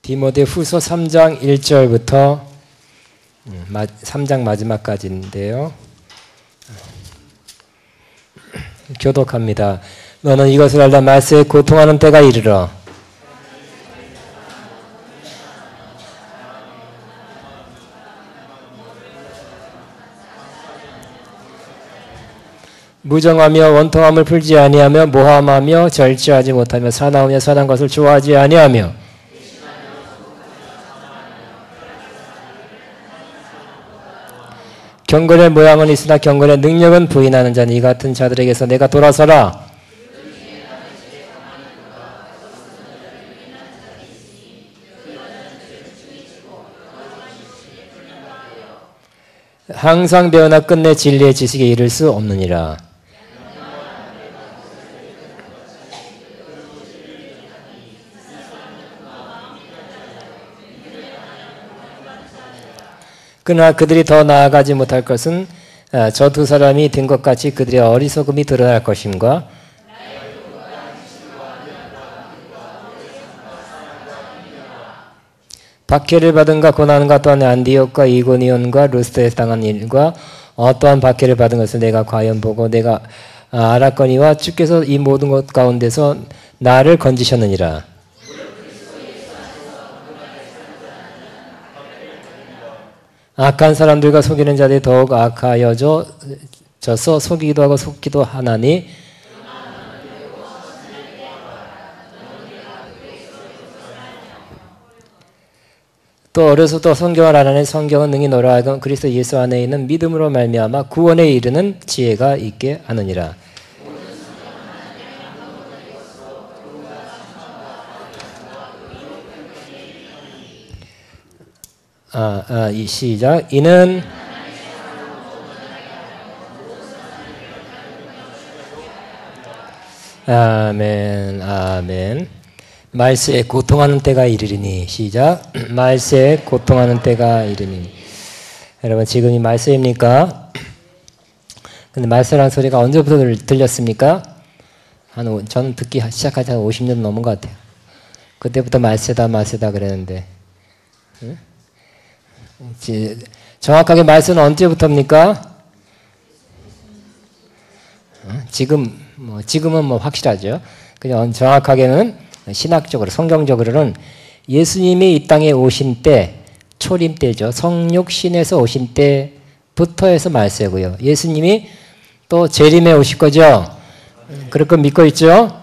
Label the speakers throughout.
Speaker 1: 디모데후서 3장 1절부터 3장 마지막까지인데요. 교독합니다. 너는 이것을 알라. 말세에 고통하는 때가 이르러 무정하며 원통함을 풀지 아니하며 모함하며 절제하지 못하며 사나우며 선한 것을 좋아하지 아니하며 경건의 모양은 있으나 경건의 능력은 부인하는 자니 이 같은 자들에게서 내가 돌아서라. 항상 배우나 끝내 진리의 지식에 이를 수 없느니라. 그러나 그들이 더 나아가지 못할 것은 저 두 사람이 된 것 같이 그들의 어리석음이 드러날 것임과 박해를 받은가 고난과 또한 안디옥과 이고니온과 루스터에 당한 일과 어떠한 박해를 받은 것을 내가 과연 보고 내가 알았거니와 주께서 이 모든 것 가운데서 나를 건지셨느니라. 악한 사람들과 속이는 자들이 더욱 악하여져서 속이기도 하고 속기도 하나니 또 어려서부터 성경을 알아내 성경은 능히 너로 하여금 그리스도 예수 안에 있는 믿음으로 말미암아 구원에 이르는 지혜가 있게 하느니라. 시작. 이는 아멘 아멘. 말세에 고통하는 때가 이르리니. 시작. 말세에 고통하는 때가 이르니. 여러분 지금이 말세입니까? 근데 말세라는 소리가 언제부터 들렸습니까? 저는 듣기 시작한 지 한 50년 넘은 것 같아요. 그때부터 말세다 말세다 그랬는데 응? 정확하게 말세는 언제부터입니까? 지금은 확실하죠. 그냥 정확하게는 신학적으로 성경적으로는 예수님이 이 땅에 오신 때 초림 때죠. 성육신에서 오신 때부터 해서 말세고요. 예수님이 또 재림에 오실 거죠. 그럴 거 믿고 있죠.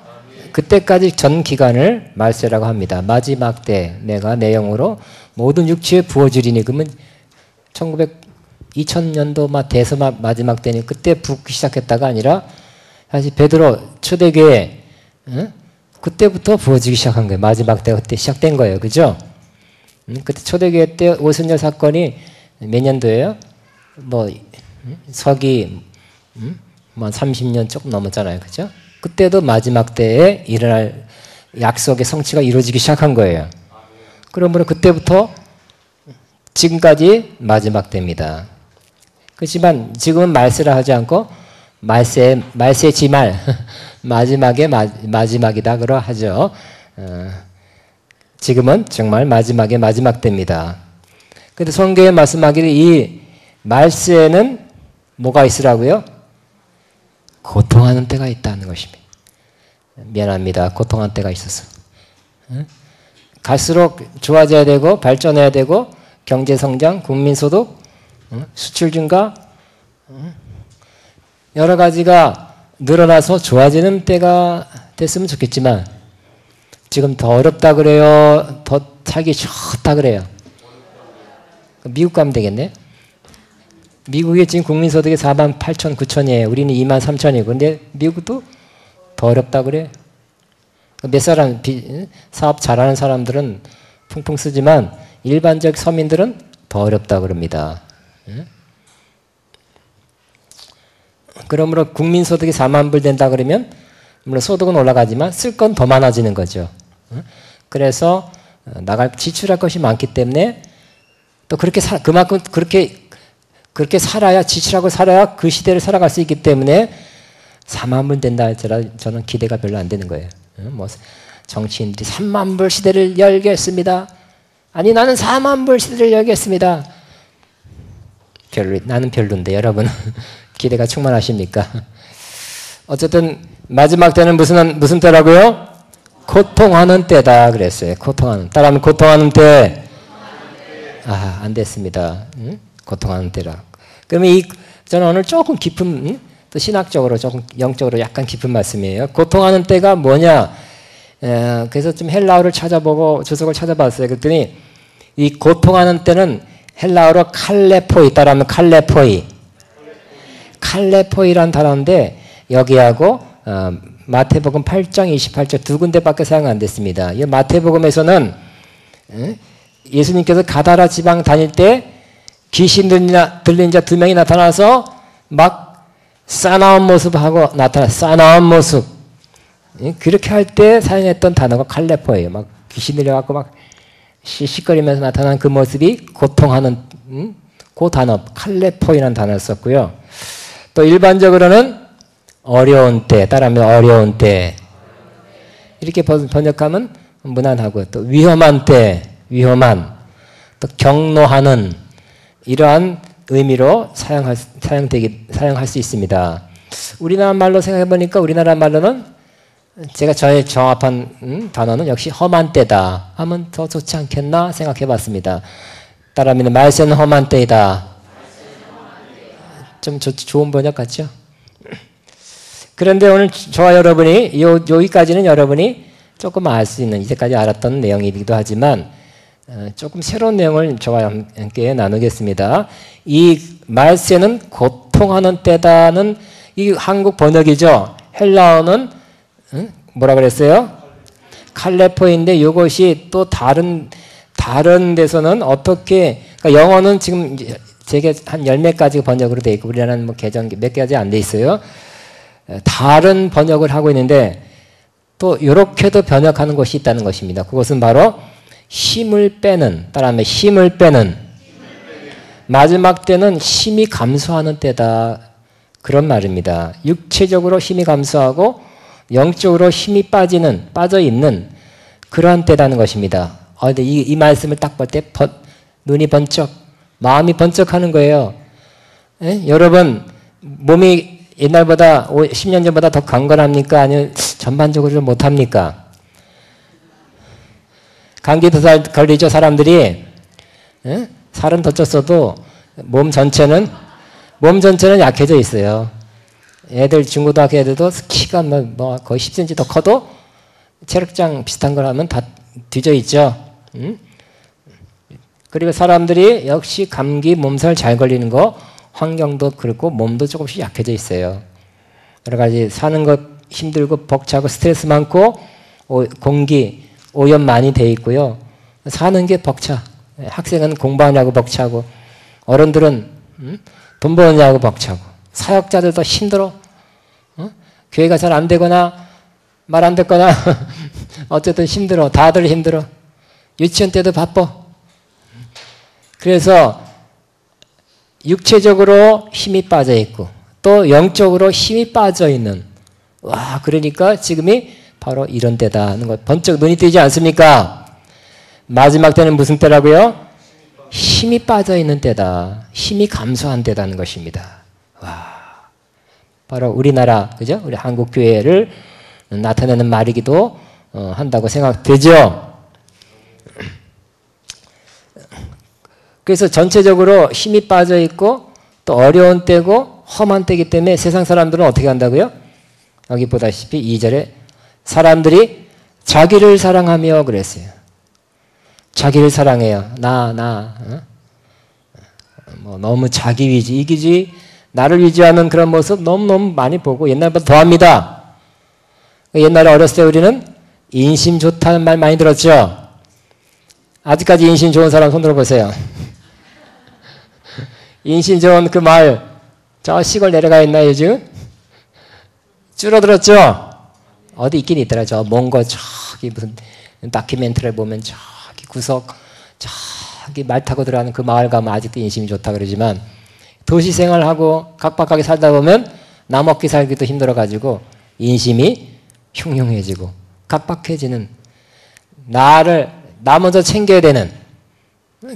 Speaker 1: 그때까지 전 기간을 말세라고 합니다. 마지막 때 내가 내 영으로 모든 육체에 부어주리니. 그러면 2000년도 돼서 마지막 때니 그때 붓기 시작했다가 아니라 사실 베드로 초대교회 그때부터 부어지기 시작한 거예요. 마지막 때가 그때 시작된 거예요. 그죠? 그때 초대교회 때 오순절 사건이 몇 년도예요? 서기 30년 조금 넘었잖아요. 그죠? 그때도 마지막 때에 일어날 약속의 성취가 이루어지기 시작한 거예요. 그러므로 그때부터 지금까지 마지막 때입니다. 그렇지만 지금은 말세라 하지 않고 말세 지말 마지막에 마지막이다 그러 하죠. 지금은 정말 마지막에 마지막 때입니다. 그런데 성경에 말씀하기를 이 말세에는 뭐가 있으라고요? 고통하는 때가 있다는 것입니다. 미안합니다. 고통하는 때가 있었어. 갈수록 좋아져야 되고 발전해야 되고 경제성장, 국민소득, 수출 증가 여러 가지가 늘어나서 좋아지는 때가 됐으면 좋겠지만 지금 더 어렵다 그래요? 더 살기 좋다 그래요? 미국 가면 되겠네? 미국이 지금 국민소득이 4만 8천, 9천이에요. 우리는 2만 3천이고. 근데 미국도 더 어렵다 그래. 몇 사람, 사업 잘하는 사람들은 풍풍 쓰지만 일반적 서민들은 더 어렵다 그럽니다. 그러므로 국민소득이 4만 불 된다 그러면 물론 소득은 올라가지만 쓸 건 더 많아지는 거죠. 그래서 지출할 것이 많기 때문에 또 그만큼 그렇게 살아야 지출하고 살아야 그 시대를 살아갈 수 있기 때문에 4만 불 된다 할지라도 저는 기대가 별로 안 되는 거예요. 정치인들이 3만 불 시대를 열겠습니다. 아니 나는 4만 불 시들려야겠습니다. 나는 별론데 여러분 기대가 충만하십니까? 어쨌든 마지막 때는 무슨 때라고요? 고통하는 때다 그랬어요. 고통하는. 따라하면 고통하는 때. 아, 안 됐습니다. 응? 고통하는 때라. 그러면 저는 오늘 조금 깊은, 또 신학적으로 조금 영적으로 약간 깊은 말씀이에요. 고통하는 때가 뭐냐? 그래서 좀 헬라어를 찾아보고 주석을 찾아봤어요. 그랬더니 이 고통하는 때는 헬라어로 칼레포이, 따라하면 칼레포이. 칼레포이란 단어인데 여기하고 마태복음 8장 28절 두 군데밖에 사용 안 됐습니다. 이 마태복음에서는 예수님께서 가다라 지방 다닐 때 귀신 들린 자 2명이 나타나서 막 싸나운 모습하고 싸나운 모습. 그렇게 할 때 사용했던 단어가 칼레포예요. 막 귀신 들려갖고 막 씩씩거리면서 나타난 그 모습이 고통하는 그 단어 칼레포이라는 단어를 썼고요. 또 일반적으로는 어려운 때, 따라하면 어려운 때 이렇게 번역하면 무난하고 또 위험한 때, 위험한 또 경노하는 이러한 의미로 사용할 수 있습니다. 우리나라 말로 생각해 보니까 우리나라 말로는 제가 저의 정합한 단어는 역시 험한 때다 하면 더 좋지 않겠나 생각해 봤습니다. 따라하면 말세는 험한 때이다. 좀 좋은 번역 같죠? 그런데 오늘 저와 여러분이 여기까지는 여러분이 조금 알 수 있는 이제까지 알았던 내용이기도 하지만 조금 새로운 내용을 저와 함께 나누겠습니다. 이 말세는 고통하는 때다는 이 한국 번역이죠. 헬라어는 뭐라 그랬어요? 칼레포인데 이것이 또 다른 데서는 어떻게 그러니까 영어는 지금 제게 한 10몇 가지 번역으로 되어 있고 우리나라는 뭐 개정 몇 가지 안 돼 있어요. 다른 번역을 하고 있는데 또 이렇게도 번역하는 것이 있다는 것입니다. 그것은 바로 힘을 빼는, 따라하면 힘을 빼는 마지막 때는 힘이 감소하는 때다 그런 말입니다. 육체적으로 힘이 감소하고 영적으로 힘이 빠져 있는 그러한 때라는 것입니다. 근데 이 말씀을 딱 볼 때 눈이 번쩍, 마음이 번쩍하는 거예요. 여러분 몸이 옛날보다 10년 전보다 더 강건합니까? 아니면 전반적으로 좀 못합니까? 감기도 잘 걸리죠 사람들이. 살은 더 쪘어도 몸 전체는 약해져 있어요. 애들 중고등학교 애들도 키가 뭐 거의 10cm 더 커도 체력장 비슷한 걸 하면 다 뒤져 있죠. 그리고 사람들이 역시 감기 몸살 잘 걸리는 거 환경도 그렇고 몸도 조금씩 약해져 있어요. 여러 가지 사는 것 힘들고 벅차고 스트레스 많고 공기 오염 많이 돼 있고요. 사는 게 벅차. 학생은 공부하냐고 벅차고 어른들은 돈 버느냐고 벅차고 사역자들도 힘들어. 교회가 잘 안 되거나 말 안 듣거나 어쨌든 힘들어. 다들 힘들어. 유치원 때도 바빠. 그래서 육체적으로 힘이 빠져 있고 또 영적으로 힘이 빠져 있는 그러니까 지금이 바로 이런 때다 하는 것 번쩍 눈이 뜨지 않습니까? 마지막 때는 무슨 때라고요? 힘이 빠져 있는 때다. 힘이 감소한 때다는 것입니다. 바로 우리나라 그죠? 우리 한국 교회를 나타내는 말이기도 한다고 생각되죠. 그래서 전체적으로 힘이 빠져 있고 또 어려운 때고 험한 때이기 때문에 세상 사람들은 어떻게 한다고요? 여기 보다시피 2절에 사람들이 자기를 사랑하며 그랬어요. 자기를 사랑해요. 뭐 너무 자기 위지, 이기지, 나를 위지하는 그런 모습 너무너무 많이 보고 옛날보다 더합니다. 옛날에 어렸을 때 우리는 인심 좋다는 말 많이 들었죠? 아직까지 인심 좋은 사람 손 들어보세요. 인심 좋은 그 말, 저 시골 내려가 있나 요즘? 줄어들었죠? 어디 있긴 있더라. 저 먼 거 저기 무슨 다큐멘터리를 보면 저기 구석 저기 말 타고 들어가는 그 마을 가면 아직도 인심이 좋다 그러지만 도시 생활하고 각박하게 살다 보면 나 먹기 살기도 힘들어가지고 인심이 흉흉해지고 각박해지는 나 먼저 챙겨야 되는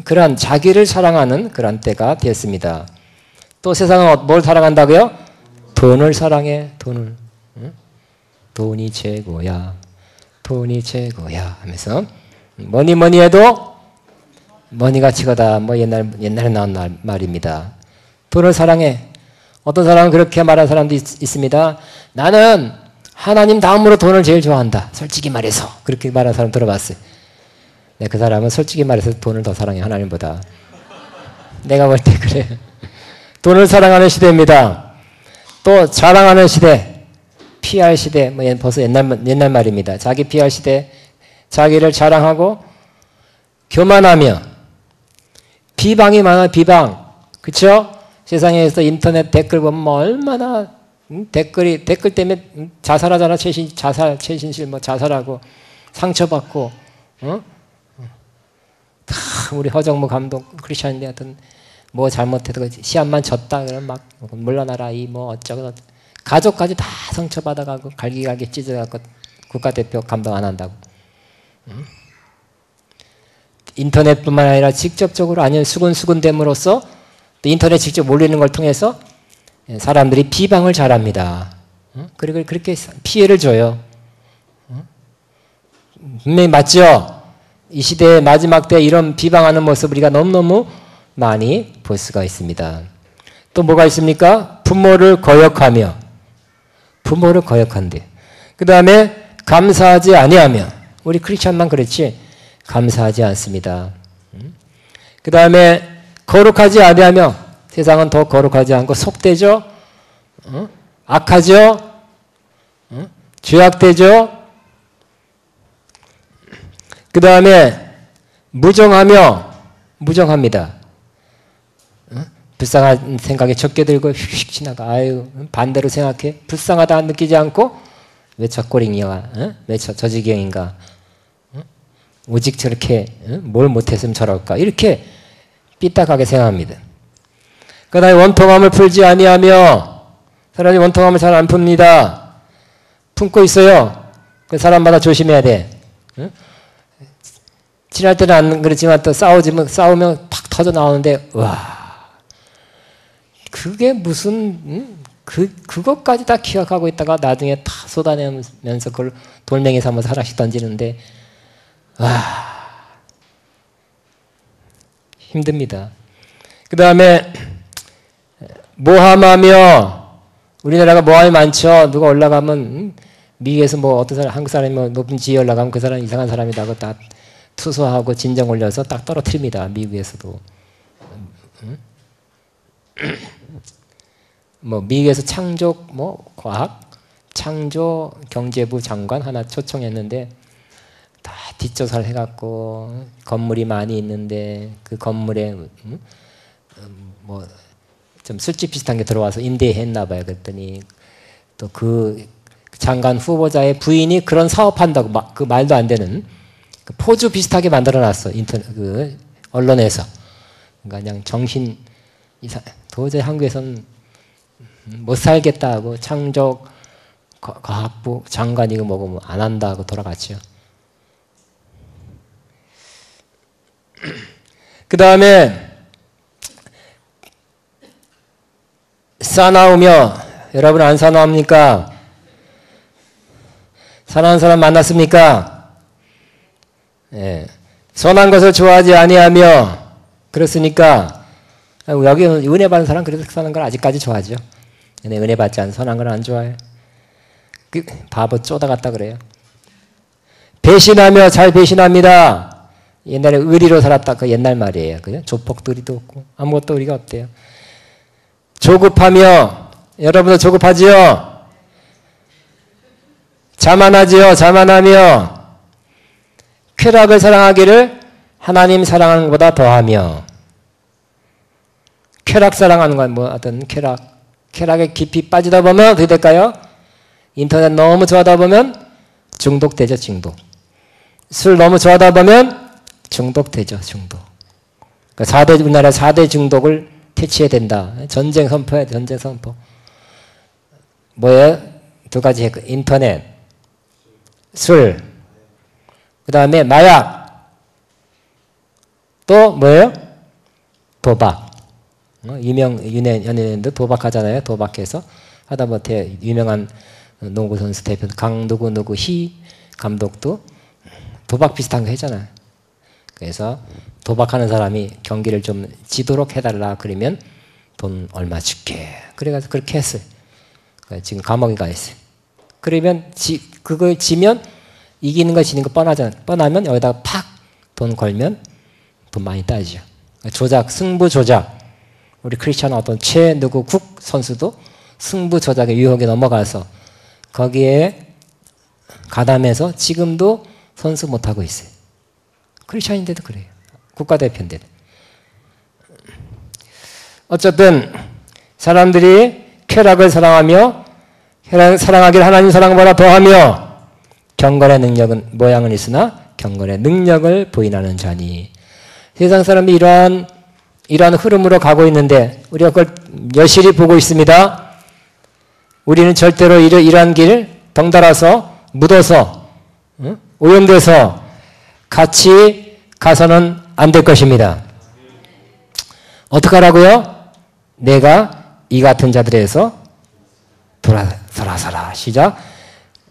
Speaker 1: 그러한 자기를 사랑하는 그런 때가 되었습니다. 또 세상은 뭘 사랑한다고요? 돈을 사랑해. 돈을. 응? 돈이 최고야. 돈이 최고야 하면서 뭐니 해도 머니가 최고다. 뭐 옛날에 나온 말입니다. 돈을 사랑해. 어떤 사람은 그렇게 말하는 사람도 있습니다. 나는 하나님 다음으로 돈을 제일 좋아한다. 솔직히 말해서. 그렇게 말하는 사람 들어봤어요. 네, 그 사람은 솔직히 말해서 돈을 더 사랑해, 하나님보다. 내가 볼 때 그래. 돈을 사랑하는 시대입니다. 또 자랑하는 시대, PR 시대, 뭐 벌써 옛날 말입니다. 자기 PR 시대, 자기를 자랑하고 교만하며 비방이 많아, 비방. 그쵸? 세상에서 인터넷 댓글 보면 뭐 얼마나 댓글 때문에 자살하잖아. 최신실 뭐 자살하고 상처받고, 어? 다 우리 허정무 감독 크리스찬인데 하여튼 뭐 잘못해도 시합만 졌다 그러면 막 물러나라 이 뭐 어쩌고 가족까지 다 상처받아가고 갈기갈기 찢어갖고 국가대표 감독 안 한다고. 인터넷뿐만 아니라 직접적으로 아니면 수군됨으로써 또 인터넷 직접 올리는 걸 통해서 사람들이 비방을 잘합니다. 그리고 그렇게 피해를 줘요. 분명히 맞죠? 이 시대의 마지막 때 이런 비방하는 모습 우리가 너무너무 많이 볼 수가 있습니다. 또 뭐가 있습니까? 부모를 거역하며. 부모를 거역한대. 그 다음에 감사하지 아니하며. 우리 크리스찬만 그렇지 감사하지 않습니다. 그 다음에 거룩하지 아니하며. 세상은 더 거룩하지 않고 속되죠. 악하죠. 죄악되죠. 그 다음에 무정합니다. 불쌍한 생각에 적게 들고 휙 지나가. 아유 반대로 생각해. 불쌍하다 느끼지 않고 왜 저 꼴이냐, 왜 저 지경인가, 오직 저렇게 뭘 못했으면 저럴까 이렇게 삐딱하게 생각합니다. 그 다음에 원통함을 풀지 아니하며. 사람이 원통함을 잘 안 풉니다. 품고 있어요. 그 사람마다 조심해야 돼. 친할 때는 안 그렇지만 또 싸우면 팍 터져 나오는데, 와, 그게 무슨, 그것까지 다 기억하고 있다가 나중에 다 쏟아내면서 그걸 돌멩이 삼아서 하나씩 던지는데, 와, 힘듭니다. 그 다음에, 모함하며. 우리나라가 모함이 많죠. 누가 올라가면, 미국에서 뭐 어떤 사람, 한국 사람이 뭐 높은 지위에 올라가면 그 사람 이상한 사람이라고 다 투소하고 진정 올려서 딱 떨어뜨립니다. 미국에서도. 뭐 미국에서 창조 경제부 장관 하나 초청했는데 다 뒷조사를 해갖고 건물이 많이 있는데 그 건물에 뭐 좀 술집 비슷한 게 들어와서 임대했나 봐요. 그랬더니 또 그 장관 후보자의 부인이 그런 사업한다고 그 말도 안 되는 그 포즈 비슷하게 만들어놨어. 그 언론에서. 그러니까 그냥 정신 이상. 도저히 한국에서는 못 살겠다고 창조과학부 장관이고 뭐고 안 한다고 돌아갔죠. 그 다음에 싸나우며. 여러분 안 싸나웁니까? 사랑하는 사람 만났습니까? 예. 선한 것을 좋아하지 아니하며. 그렇으니까 여기 은혜 받는 사람 그래서 선한 걸 아직까지 좋아하죠. 은혜 받지 않은 선한 걸 안 좋아해요. 바보 쪼다갔다 그래요. 배신하며. 잘 배신합니다. 옛날에 의리로 살았다. 그 옛날 말이에요. 그죠? 조폭들이도 없고 아무것도 우리가 없대요. 조급하며. 여러분도 조급하지요? 자만하지요? 자만하며. 쾌락을 사랑하기를 하나님 사랑하는 것보다 더하며. 쾌락 사랑하는 건 뭐 어떤 쾌락에 깊이 빠지다 보면 어떻게 될까요? 인터넷 너무 좋아하다 보면 중독되죠. 중독. 술 너무 좋아하다 보면 중독되죠. 중독. 그러니까 우리나라 4대 중독을 퇴치해야 된다. 전쟁 선포야. 전쟁 선포. 뭐예요? 두 가지 했고 인터넷, 술, 그 다음에 마약. 또 뭐예요? 도박. 연예인도 도박하잖아요. 도박해서 하다못해 유명한 농구 선수 대표 강누구 희 감독도 도박 비슷한 거 했잖아요. 그래서 도박하는 사람이 경기를 좀 지도록 해달라 그러면 돈 얼마 줄게. 그래가지고 그렇게 했어요. 지금 감옥에 가 있어요. 그러면 그걸 지면 이기는 거 지는 거 뻔하잖아요. 뻔하면 여기다가 팍 돈 걸면 돈 많이 따지죠. 조작, 승부 조작. 우리 크리스찬 어떤 최누구 국 선수도 승부 조작의 유혹에 넘어가서 거기에 가담해서 지금도 선수 못하고 있어요. 크리스찬인데도 그래요. 국가대표인데도. 어쨌든 사람들이 쾌락을 사랑하며 사랑하길 하나님 사랑보다 더하며 경건의 능력은 모양은 있으나 경건의 능력을 부인하는 자니. 세상 사람이 이러한 흐름으로 가고 있는데 우리가 그걸 여실히 보고 있습니다. 우리는 절대로 이러한 길 덩달아서 묻어서 오염돼서 같이 가서는 안 될 것입니다. 어떡하라고요? 내가 이 같은 자들에서 돌아서라. 시작.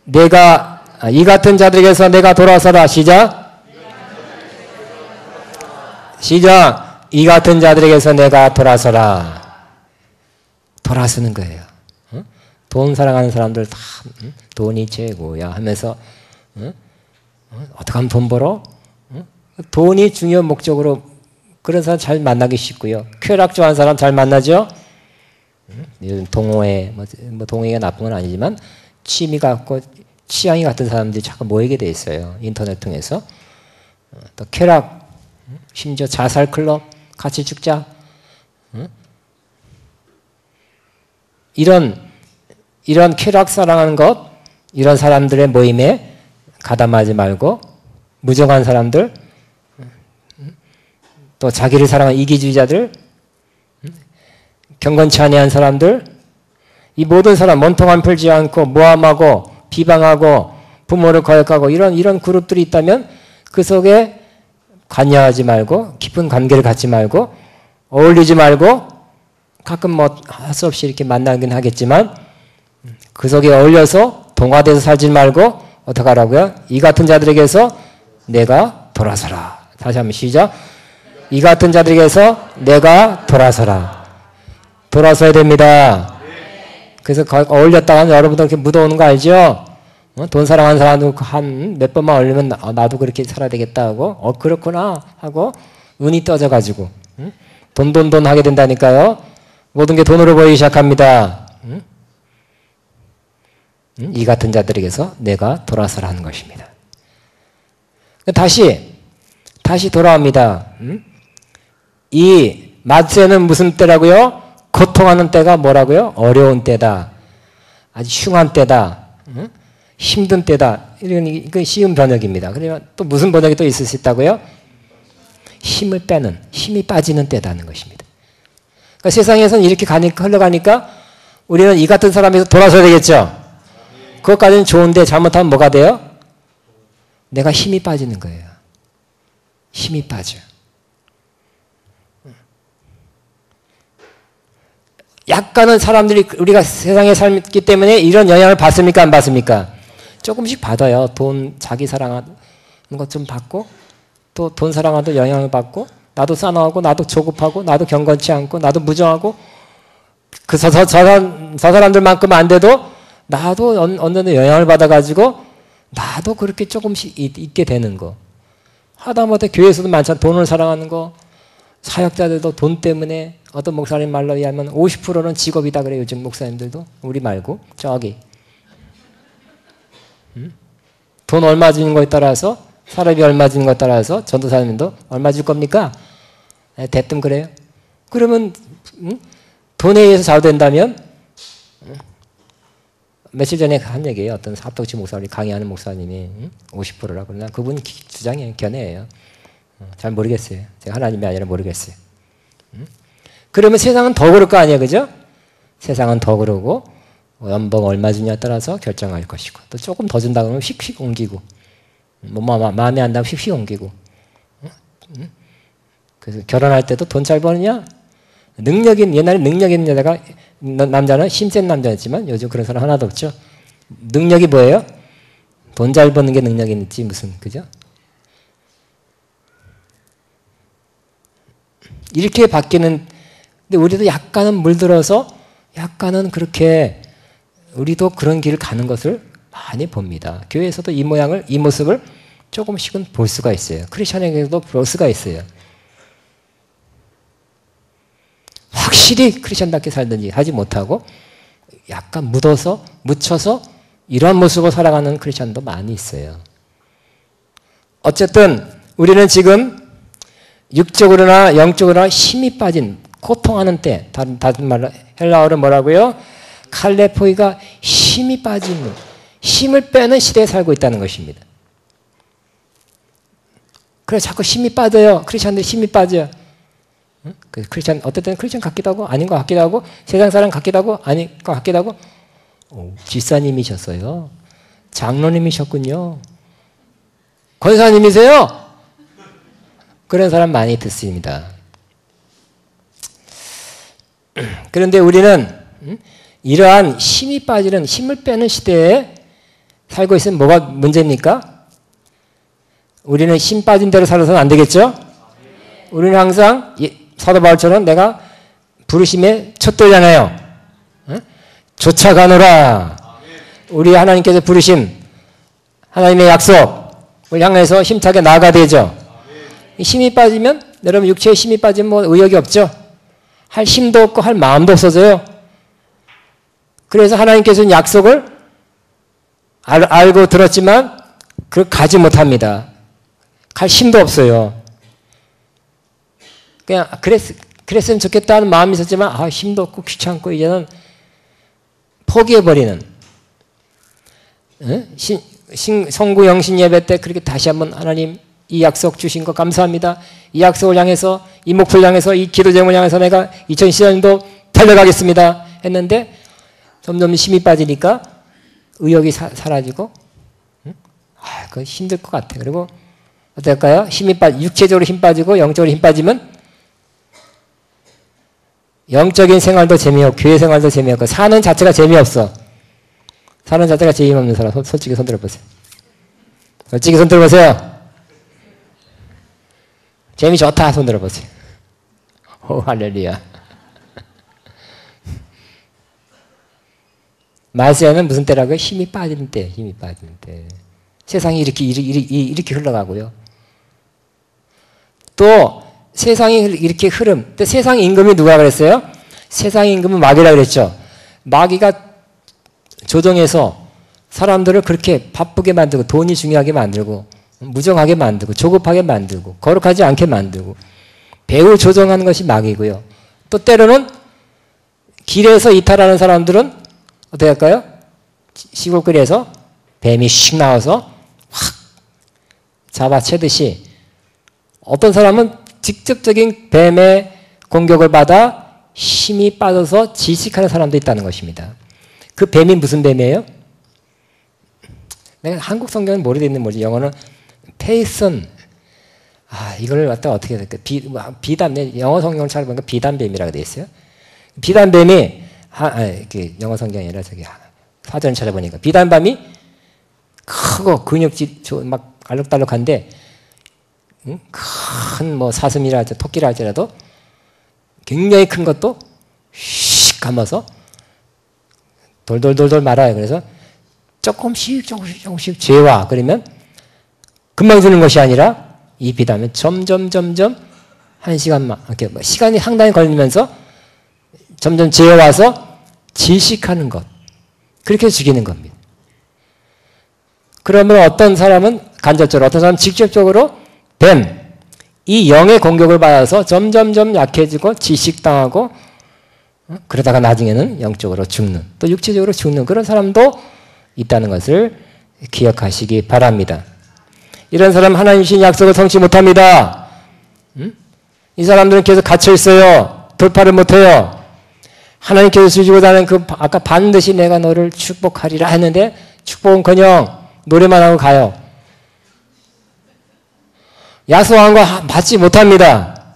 Speaker 1: 내가 이 같은 자들에게서 내가 돌아서라. 시작. 시작. 이 같은 자들에게서 내가 돌아서라. 돌아서는 거예요. 돈 사랑하는 사람들 다 돈이 최고야 하면서 어떻게 하면 돈 벌어? 돈이 중요한 목적으로 그런 사람 잘 만나기 쉽고요. 쾌락 좋아하는 사람 잘 만나죠? 동호회, 동호회가 나쁜 건 아니지만 취미 같고 취향이 같은 사람들이 자꾸 모이게 돼 있어요. 인터넷 통해서. 또 쾌락, 심지어 자살 클럽, 같이 죽자. 이런 쾌락 사랑하는 것, 이런 사람들의 모임에 가담하지 말고 무정한 사람들, 또 자기를 사랑하는 이기주의자들, 경건치 아니한 사람들, 이 모든 사람 원통함 풀지 않고 모함하고 비방하고 부모를 거역하고 이런 그룹들이 있다면 그 속에 관여하지 말고 깊은 관계를 갖지 말고 어울리지 말고 가끔 할 수 없이 이렇게 만나긴 하겠지만 그 속에 어울려서 동화돼서 살지 말고 어떻게 하라고요? 이 같은 자들에게서 내가 돌아서라. 다시 한번 시작. 이 같은 자들에게서 내가 돌아서라. 돌아서야 됩니다. 그래서 어울렸다가는 여러분들 이렇게 묻어오는 거 알죠? 돈 사랑하는 사람도 한 몇 번만 어울리면 나도 그렇게 살아야 되겠다 하고 그렇구나 하고 운이 떠져가지고 돈 하게 된다니까요. 모든 게 돈으로 보이기 시작합니다. 이 같은 자들에게서 내가 돌아서라 하는 것입니다. 다시 돌아옵니다. 이 마세는 무슨 때라고요? 고통하는 때가 뭐라고요? 어려운 때다. 아주 흉한 때다. 힘든 때다. 이건 쉬운 번역입니다. 그러면 또 무슨 번역이 또 있을 수 있다고요? 힘을 빼는, 힘이 빠지는 때다는 것입니다. 그러니까 세상에서는 이렇게 흘러가니까 우리는 이 같은 사람에서 돌아서야 되겠죠? 그것까지는 좋은데 잘못하면 뭐가 돼요? 내가 힘이 빠지는 거예요. 힘이 빠져. 약간은 사람들이 우리가 세상에 살기 때문에 이런 영향을 받습니까? 안 받습니까? 조금씩 받아요. 돈, 자기 사랑하는 것 좀 받고 또 돈 사랑하도 영향을 받고 나도 싸나하고 나도 조급하고 나도 경건치 않고 나도 무정하고 저 사람들만큼 안 돼도 나도 어느 정도 영향을 받아가지고 나도 그렇게 조금씩 있게 되는 거. 하다못해 교회에서도 많잖아. 돈을 사랑하는 거. 사역자들도 돈 때문에 어떤 목사님 말로 의하면 50%는 직업이다 그래요. 요즘 목사님들도. 우리 말고 저기. 돈 얼마 주는 거에 따라서 사람이 얼마 주는 거에 따라서 전도사님도 얼마 줄 겁니까? 대뜸 그래요. 그러면 돈에 의해서 좌우된다면 며칠 전에 한 얘기예요. 어떤 합덕지 목사님 강의하는 목사님이 50%라고 그러나 그분 주장이 견해예요. 잘 모르겠어요. 제가 하나님이 아니라 모르겠어요. 그러면 세상은 더 그럴 거 아니에요. 그죠? 세상은 더 그러고 연봉 얼마 주냐에 따라서 결정할 것이고 또 조금 더 준다 그러면 휙휙 옮기고 마음에 안 들면 휙휙 옮기고 그래서 결혼할 때도 돈 잘 버느냐? 옛날에 능력 있는 여자가, 남자는 힘센 남자였지만 요즘 그런 사람 하나도 없죠. 능력이 뭐예요? 돈 잘 버는 게 능력이 있지, 무슨, 그죠? 이렇게 바뀌는, 근데 우리도 약간은 물들어서 약간은 그렇게 우리도 그런 길을 가는 것을 많이 봅니다. 교회에서도 이 모습을 조금씩은 볼 수가 있어요. 크리스천에게도 볼 수가 있어요. 확실히 크리스천답게 살든지 하지 못하고 약간 묻혀서 이러한 모습으로 살아가는 크리스천도 많이 있어요. 어쨌든 우리는 지금 육적으로나 영적으로나 힘이 빠진 고통하는 때, 다른 말로 헬라어로 뭐라고요? 칼레포이가 힘이 빠진, 힘을 빼는 시대에 살고 있다는 것입니다. 그래서 자꾸 힘이 빠져요. 크리스천들이 힘이 빠져요. 크리스천, 어떨 때는 크리스천 같기도 하고 아닌 것 같기도 하고 세상 사람 같기도 하고 아닌 것 같기도 하고. 집사님이셨어요. 장로님이셨군요. 권사님이세요? 그런 사람 많이 듣습니다. 그런데 우리는 이러한 힘이 빠지는, 힘을 빼는 시대에 살고 있으면 뭐가 문제입니까? 우리는 힘 빠진 대로 살아서는 안 되겠죠? 우리는 항상 사도 바울처럼 내가 부르심에 촛대잖아요. 쫓아가노라. 우리 하나님께서 부르심, 하나님의 약속을 향해서 힘차게 나아가야 되죠. 힘이 빠지면, 여러분 육체에 힘이 빠지면 뭐 의욕이 없죠. 할 힘도 없고 할 마음도 없어져요. 그래서 하나님께서는 약속을 알고 들었지만 그걸 가지 못합니다. 갈 힘도 없어요. 그냥 그랬으면 좋겠다는 마음이 있었지만 힘도 없고 귀찮고 이제는 포기해버리는. 성구 영신 예배 때 그렇게 다시 한번 하나님 이 약속 주신 거 감사합니다. 이 약속을 향해서, 이 목표를 향해서, 이 기도 제목을 향해서 내가 2014년도 달려가겠습니다 했는데 점점 힘이 빠지니까 의욕이 사라지고 그거 힘들 것 같아. 그리고 어떨까요? 육체적으로 힘 빠지고 영적으로 힘 빠지면 영적인 생활도 재미없고 교회 생활도 재미없고 사는 자체가 재미없어. 사는 자체가 재미없는 사람 솔직히 손 들어보세요. 솔직히 손 들어보세요. 재미 좋다 손 들어보세요. 오 할렐루야. 말세는 무슨 때라고요? 힘이 빠지는 때. 힘이 빠지는 때. 세상이 이렇게 흘러가고요. 또 세상이 이렇게 흐름. 근데 세상 임금이 누가 그랬어요? 세상 임금은 마귀라 그랬죠. 마귀가 조정해서 사람들을 그렇게 바쁘게 만들고 돈이 중요하게 만들고 무정하게 만들고 조급하게 만들고 거룩하지 않게 만들고 배후 조정하는 것이 마귀고요. 또 때로는 길에서 이탈하는 사람들은 어떻게 할까요? 시골길에서 뱀이 씩 나와서 확 잡아채듯이 어떤 사람은 직접적인 뱀의 공격을 받아 힘이 빠져서 질식하는 사람도 있다는 것입니다. 그 뱀이 무슨 뱀이에요? 내가 한국 성경은 모르겠는데 뭐지? 영어는 페이슨. 이걸 갖다 어떻게 해야 될까? 비단, 영어 성경을 찾아보니까 비단뱀이라고 되어 있어요. 비단뱀이, 영어 성경이 아니라 사전을 찾아보니까 비단뱀이 크고 근육질, 막 알록달록한데, 큰 사슴이라 할지 토끼라 할지라도 굉장히 큰 것도 휙 감아서 돌돌돌돌 말아요. 그래서 조금씩 죄와 그러면 금방 주는 것이 아니라 이 비단은 점점 한 시간만 이렇게 시간이 상당히 걸리면서 점점 재워와서 질식하는 것. 그렇게 죽이는 겁니다. 그러면 어떤 사람은 간접적으로, 어떤 사람은 직접적으로 뱀, 이 영의 공격을 받아서 점점 약해지고 질식당하고 그러다가 나중에는 영적으로 죽는, 또 육체적으로 죽는 그런 사람도 있다는 것을 기억하시기 바랍니다. 이런 사람 하나님 주신 약속을 성취 못합니다. 이 사람들은 계속 갇혀 있어요. 돌파를 못해요. 하나님께서 주시고자 하는 아까 반드시 내가 너를 축복하리라 했는데 축복은커녕 노래만 하고 가요. 약속한 거 받지 못합니다.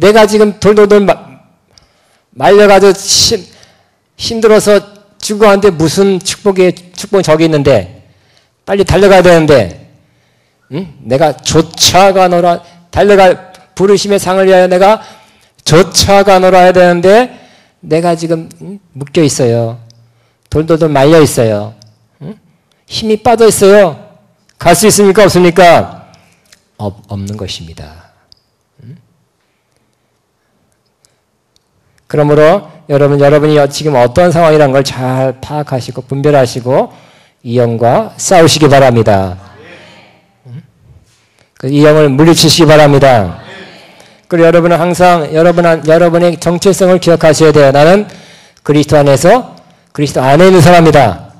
Speaker 1: 내가 지금 돌돌돌 말려가지고 힘들어서 죽어가는데 무슨 축복이 저기 있는데 빨리 달려가야 되는데 응? 내가 쫓아가노라 부르심의 상을 위하여 내가 쫓아가노라 해야 되는데 내가 지금 묶여 있어요. 돌돌돌 말려 있어요. 응? 힘이 빠져 있어요. 갈 수 있습니까? 없습니까? 없는 것입니다. 응? 그러므로 여러분이 지금 어떤 상황이란 걸 잘 파악하시고 분별하시고 이 영과 싸우시기 바랍니다. 이 영을 물리치시기 바랍니다. 그리고 여러분은 항상 여러분의 정체성을 기억하셔야 돼요. 나는 그리스도 안에서 그리스도 안에 있는 사람이다.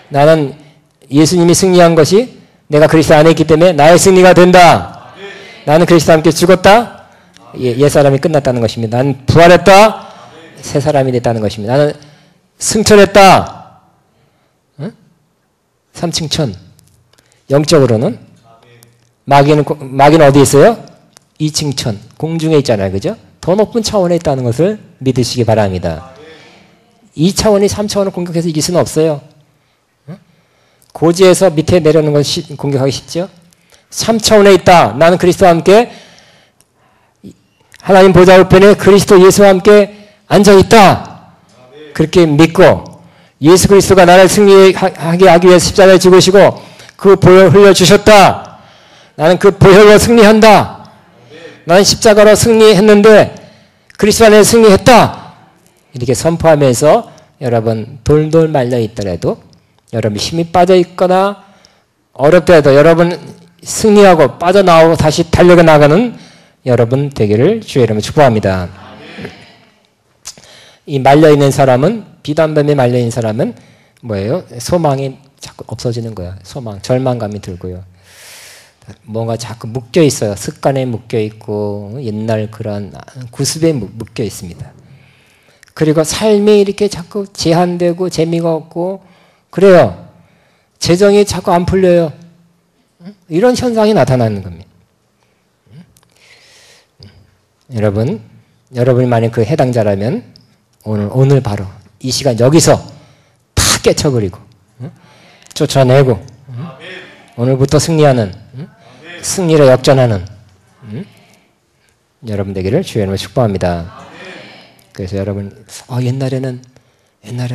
Speaker 1: 나는 예수님이 승리한 것이 내가 그리스도 안에 있기 때문에 나의 승리가 된다. 나는 그리스도와 함께 죽었다. 옛사람이 끝났다는 것입니다. 나는 부활했다. 새 사람이 됐다는 것입니다. 나는 승천했다. 응? 삼층천. 영적으로는 마귀는 어디 있어요? 2층천. 공중에 있잖아요. 그죠? 더 높은 차원에 있다는 것을 믿으시기 바랍니다. 2차원이 3차원을 공격해서 이길 수는 없어요. 고지에서 밑에 내려오는 건 공격하기 쉽죠? 3차원에 있다. 나는 그리스도와 함께 하나님 보좌 우편에 그리스도 예수와 함께 앉아있다. 그렇게 믿고 예수 그리스도가 나를 승리하게 하기 위해서 십자가에 죽으시고 그 보혈 흘려주셨다. 나는 그 보혈로 승리한다. 나는 십자가로 승리했는데 그리스도 안에 승리했다. 이렇게 선포하면서 여러분 돌돌 말려 있더라도 여러분 힘이 빠져 있거나 어렵더라도 여러분 승리하고 빠져나오고 다시 달려가 나가는 여러분 되기를 주의 이름으로 축복합니다. 이 말려있는 사람은 비단뱀에 말려있는 사람은 뭐예요? 소망이 자꾸 없어지는 거야. 소망, 절망감이 들고요. 뭔가 자꾸 묶여 있어요. 습관에 묶여 있고 옛날 그런 구습에 묶여 있습니다. 그리고 삶이 이렇게 자꾸 제한되고 재미가 없고 그래요. 재정이 자꾸 안 풀려요. 이런 현상이 나타나는 겁니다. 여러분이 만약 그 해당자라면 오늘 바로 이 시간 여기서 다 깨쳐버리고 쫓아내고 오늘부터 승리하는 승리로 역전하는 여러분 되기를 주의 이름으로 축복합니다. 그래서 여러분 옛날에는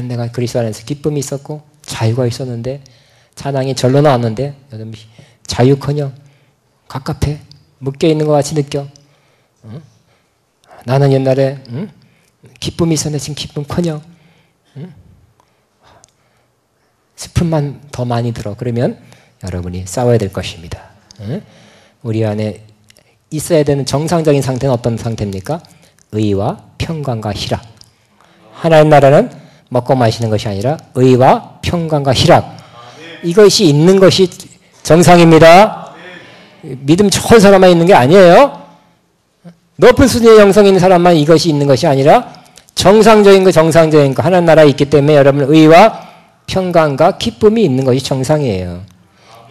Speaker 1: 내가 그리스도 안에서 기쁨이 있었고 자유가 있었는데 찬양이 절로 나왔는데 자유커녕 갑갑해 묶여있는 것 같이 느껴. 나는 옛날에 기쁨이 있었는데 지금 기쁨커녕 슬픔만 더 많이 들어. 그러면 여러분이 싸워야 될 것입니다. 우리 안에 있어야 되는 정상적인 상태는 어떤 상태입니까? 의와 평강과 희락. 하나님 나라는 먹고 마시는 것이 아니라 의와 평강과 희락. 이것이 있는 것이 정상입니다. 믿음 좋은 사람만 있는 게 아니에요. 높은 수준의 영성이 있는 사람만 이것이 있는 것이 아니라 정상적인 거 하나님 나라에 있기 때문에 여러분 의와 평강과 기쁨이 있는 것이 정상이에요.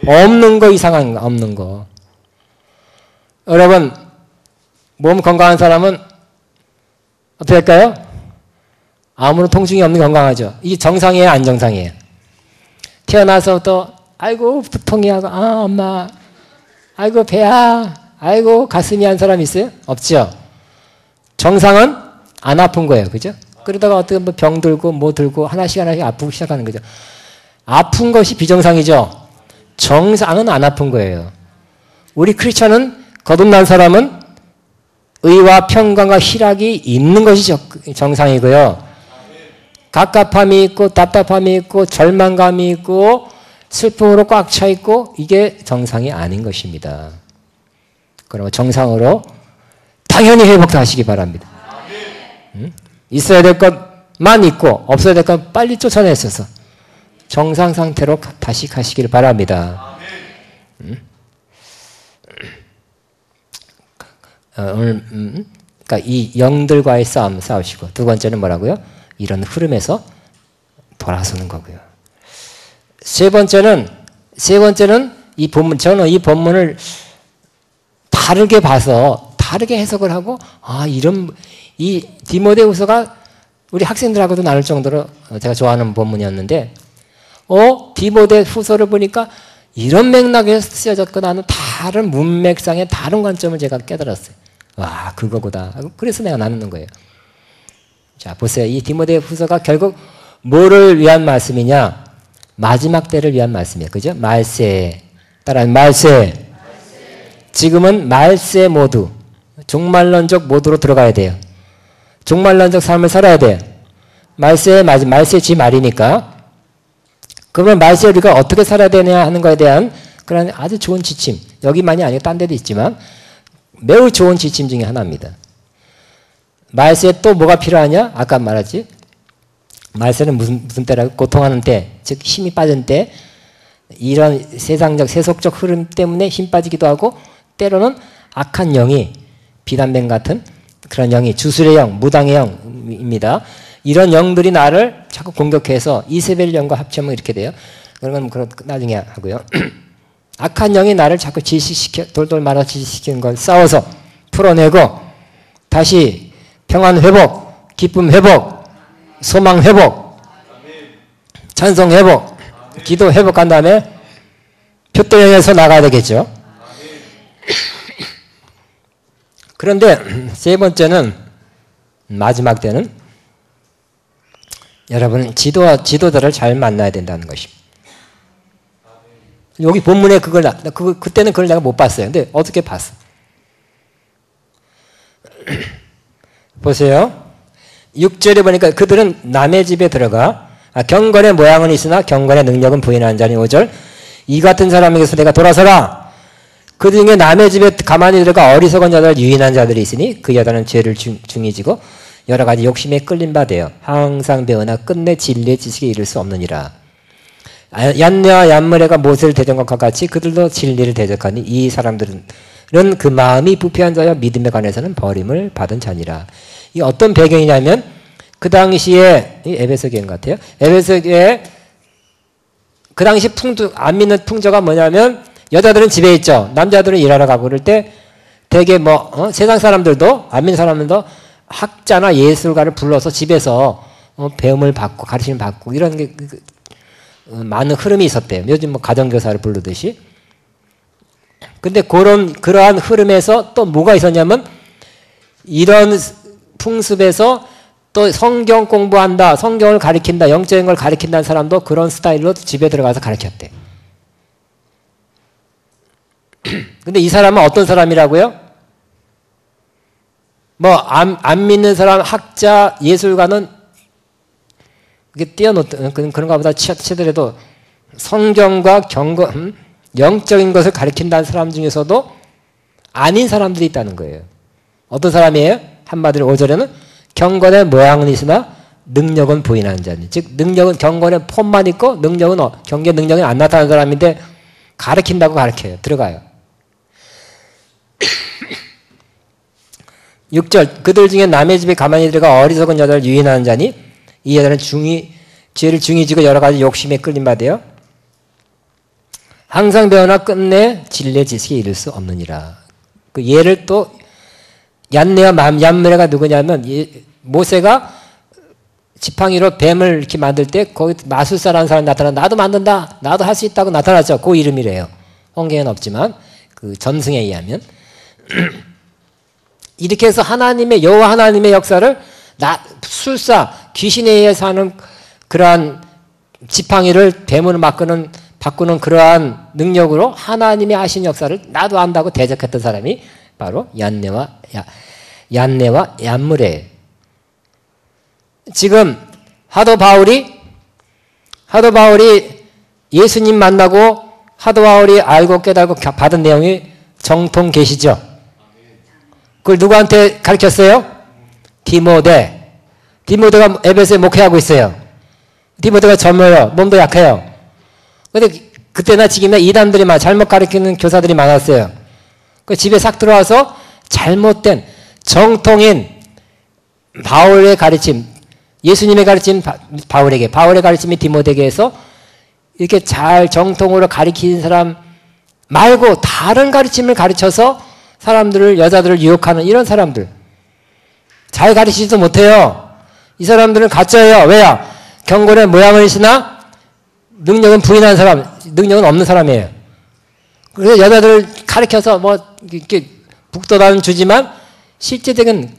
Speaker 1: 없는 거 이상한 거 없는 거. 여러분 몸 건강한 사람은 어떻게 할까요? 아무런 통증이 없는 건강하죠. 이게 정상이에요, 안 정상이에요? 태어나서부터 아이고 두통이 하고 엄마 아이고 배야 아이고 가슴이 한 사람 있어요? 없죠. 정상은 안 아픈 거예요, 그죠? 그러다가 어떻게 병 들고 뭐 들고 하나씩 아프기 시작하는 거죠. 아픈 것이 비정상이죠. 정상은 안 아픈 거예요. 우리 크리스천은 거듭난 사람은 의와 평강과 희락이 있는 것이 정상이고요. 갑갑함이 있고 답답함이 있고 절망감이 있고 슬픔으로 꽉 차 있고 이게 정상이 아닌 것입니다. 그러면 정상으로 당연히 회복도 하시기 바랍니다. 있어야 될 것만 있고 없어야 될 것 빨리 쫓아내셔서 정상 상태로 다시 가시기를 바랍니다. 오늘 그러니까 이 영들과의 싸우시고 두 번째는 뭐라고요? 이런 흐름에서 돌아서는 거고요. 세 번째는 이 본문 저는 이 본문을 다르게 봐서 다르게 해석을 하고 이 디모데후서가 우리 학생들하고도 나눌 정도로 제가 좋아하는 본문이었는데 디모데후서를 보니까 이런 맥락에서 쓰여졌거나 하는 다른 문맥상의 다른 관점을 제가 깨달았어요. 와, 그거구나. 그래서 내가 나누는 거예요. 자, 보세요. 이 디모데후서가 결국 뭐를 위한 말씀이냐? 마지막 때를 위한 말씀이에요. 그죠? 말세. 따라하면 말세. 지금은 말세 모드, 종말론적 모드로 들어가야 돼요. 종말론적 삶을 살아야 돼요. 말세 지 말이니까. 그러면 말세 우리가 어떻게 살아야 되냐 하는 것에 대한 그런 아주 좋은 지침. 여기만이 아니고 딴 데도 있지만 매우 좋은 지침 중에 하나입니다. 말세에 또 뭐가 필요하냐? 아까 말했지. 말세는 무슨 때라고? 고통하는 때, 즉 힘이 빠진 때, 이런 세상적 세속적 흐름 때문에 힘 빠지기도 하고 때로는 악한 영이 비단뱀 같은 그런 영이 주술의 영, 무당의 영입니다. 이런 영들이 나를 자꾸 공격해서 이세벨 영과 합치면 이렇게 돼요. 그런 건 나중에 하고요. 악한 영이 나를 자꾸 돌돌 말아 지시키는 걸 싸워서 풀어내고 다시 평안 회복, 기쁨 회복, 소망 회복, 찬송 회복, 기도 회복한 다음에 표대형에서 나가야 되겠죠. 그런데 세 번째는 마지막 때는 여러분 지도자를 잘 만나야 된다는 것입니다. 여기 본문에 그때는 그걸 내가 못 봤어요. 근데 어떻게 봤어? 보세요. 6절에 보니까 그들은 남의 집에 들어가 경건의 모양은 있으나 경건의 능력은 부인하는 자니 5절 이 같은 사람에게서 내가 돌아서라. 그 중에 남의 집에 가만히 들어가 어리석은 자들 유인한 자들이 있으니 그 여자는 죄를 중히 지고 여러 가지 욕심에 끌린 바 되어 항상 배우나 끝내 진리의 지식에 이를 수 없느니라. 얀네와 얀므레가 모세를 대적한 것 같이 그들도 진리를 대적하니 이 사람들은 그 마음이 부패한 자여 믿음에 관해서는 버림을 받은 자니라. 이 어떤 배경이냐면 그 당시에 에베소 교인 같아요. 에베소 교회 그 당시 안 믿는 풍조가 뭐냐면 여자들은 집에 있죠. 남자들은 일하러 가고 그럴 때 되게 세상 사람들도 안 믿는 사람들도 학자나 예술가를 불러서 집에서 배움을 받고 가르침을 받고 이런 게 많은 흐름이 있었대요. 요즘 가정교사를 부르듯이. 근데 그러한 흐름에서 또 뭐가 있었냐면 이런 풍습에서 또 성경 공부한다, 성경을 가르친다, 영적인 걸 가르친다는 사람도 그런 스타일로 집에 들어가서 가르쳤대. 근데 이 사람은 어떤 사람이라고요? 안 믿는 사람, 학자, 예술가는 이게 띄어놓던 그런가 보다 치더라도 성경과 영적인 것을 가르친다는 사람 중에서도 아닌 사람들이 있다는 거예요. 어떤 사람이에요? 한마디로 5절에는 경건의 모양은 있으나 능력은 부인하는 자니. 즉 능력은 경건의 폼만 있고 경계 능력이 안 나타나는 사람인데 가르친다고 가르쳐요. 들어가요. 6절 그들 중에 남의 집에 가만히 들어가 어리석은 여자를 유인하는 자니 이 여자는 죄를 중히 지고 여러 가지 욕심에 끌린 바 되어 항상 배우나 끝내 진리의 지식에 이를 수 없느니라. 그 예를 또 얀네와 얀므레가 누구냐면 모세가 지팡이로 뱀을 이렇게 만들 때 거기 마술사라는 사람이 나타나 나도 만든다, 나도 할 수 있다고 나타났죠. 그 이름이래요. 성경에는 없지만 그 전승에 의하면 이렇게 해서 여호와 하나님의 역사를 술사 귀신에 의해서 하는 그러한 지팡이를 뱀으로 바꾸는 그러한 능력으로 하나님의 하신 역사를 나도 안다고 대적했던 사람이 바로 얀네와 얀므레. 지금 사도 바울이 예수님 만나고 사도 바울이 알고 깨달고 받은 내용이 정통 계시죠? 그걸 누구한테 가르쳤어요? 디모데가 에베소에 목회하고 있어요. 디모데가 젊어요. 몸도 약해요. 근데 그때나 지금이나 이단들이 잘못 가르치는 교사들이 많았어요. 그 집에 싹 들어와서 잘못된 정통인 바울의 가르침, 예수님의 가르침 바울의 가르침이 디모데에게서 이렇게 잘 정통으로 가르치는 사람 말고 다른 가르침을 가르쳐서 사람들을, 여자들을 유혹하는 이런 사람들. 잘 가르치지도 못해요. 이 사람들은 가짜예요. 왜요? 경건의 모양을 있으나 능력은 부인한 사람, 능력은 없는 사람이에요. 그래서 여자들을 가르쳐서 뭐 이렇게 북돋아는 주지만 실제적인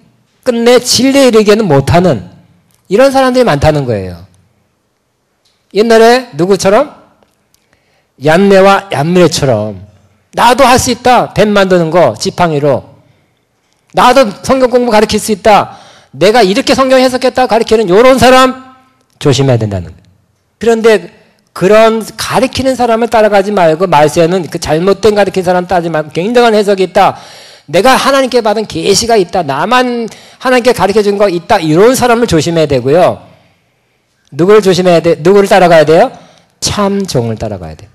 Speaker 1: 끝내 진리에 이르기에는 못하는 이런 사람들이 많다는 거예요. 옛날에 누구처럼? 얀네와 얀미레처럼 나도 할 수 있다. 뱀 만드는 거 지팡이로. 나도 성경 공부 가르칠 수 있다. 내가 이렇게 성경 해석했다 가르치는 이런 사람 조심해야 된다는 거예요. 그런데 그런 가르치는 사람을 따라가지 말고 말세는 그 잘못된 가르치는 사람 따지 말고 굉장한 해석이 있다. 내가 하나님께 받은 계시가 있다. 나만 하나님께 가르쳐준 거 있다. 이런 사람을 조심해야 되고요. 누구를 조심해야 돼? 누구를 따라가야 돼요? 참종을 따라가야 돼요.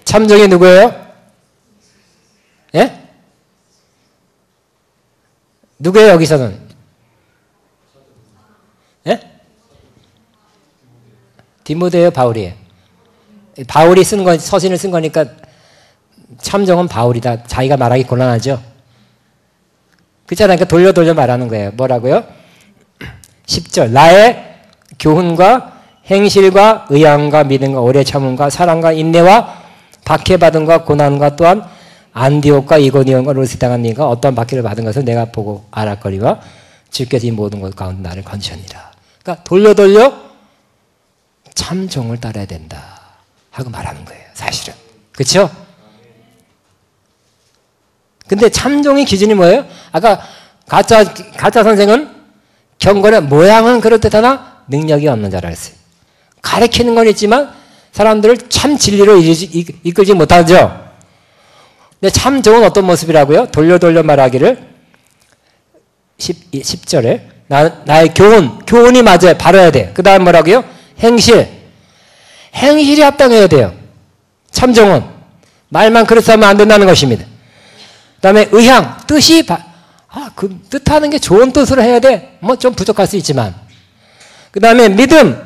Speaker 1: 참종이 누구예요? 예? 누구예요 여기서는? 예? 디모데예요 바울이에요? 바울이 쓴 거, 서신을 쓴 거니까 참종은 바울이다. 자기가 말하기 곤란하죠. 그렇잖아요. 그러니까 돌려 말하는 거예요. 뭐라고요? 10절 나의 교훈과 행실과 의향과 믿음과 오래 참음과 사랑과 인내와 박해받은과 고난과 또한 안디옥과 이고니온과 로스에 당한 네가 어떠한 박해를 받은 것을 내가 보고 알았거니와 주께서 이 모든 것 가운데 나를 건지셨니라. 그러니까 돌려 참종을 따라야 된다 하고 말하는 거예요. 사실은. 그렇죠? 근데 참종의 기준이 뭐예요? 아까 가짜 선생은 경건의 모양은 그렇듯하나 능력이 없는 자라 했어요. 가르치는 건 있지만 사람들을 참 진리로 이끌지 못하죠. 근데 참종은 어떤 모습이라고요? 돌려 말하기를 10절에 나의 교훈이 맞아요. 바라야 돼요. 그 다음 뭐라고요? 행실이 합당해야 돼요. 참종은 말만 그렇게 하면 안 된다는 것입니다. 그 다음에 의향, 뜻이 그 뜻하는 게 좋은 뜻으로 해야 돼. 뭐 좀 부족할 수 있지만. 그 다음에 믿음,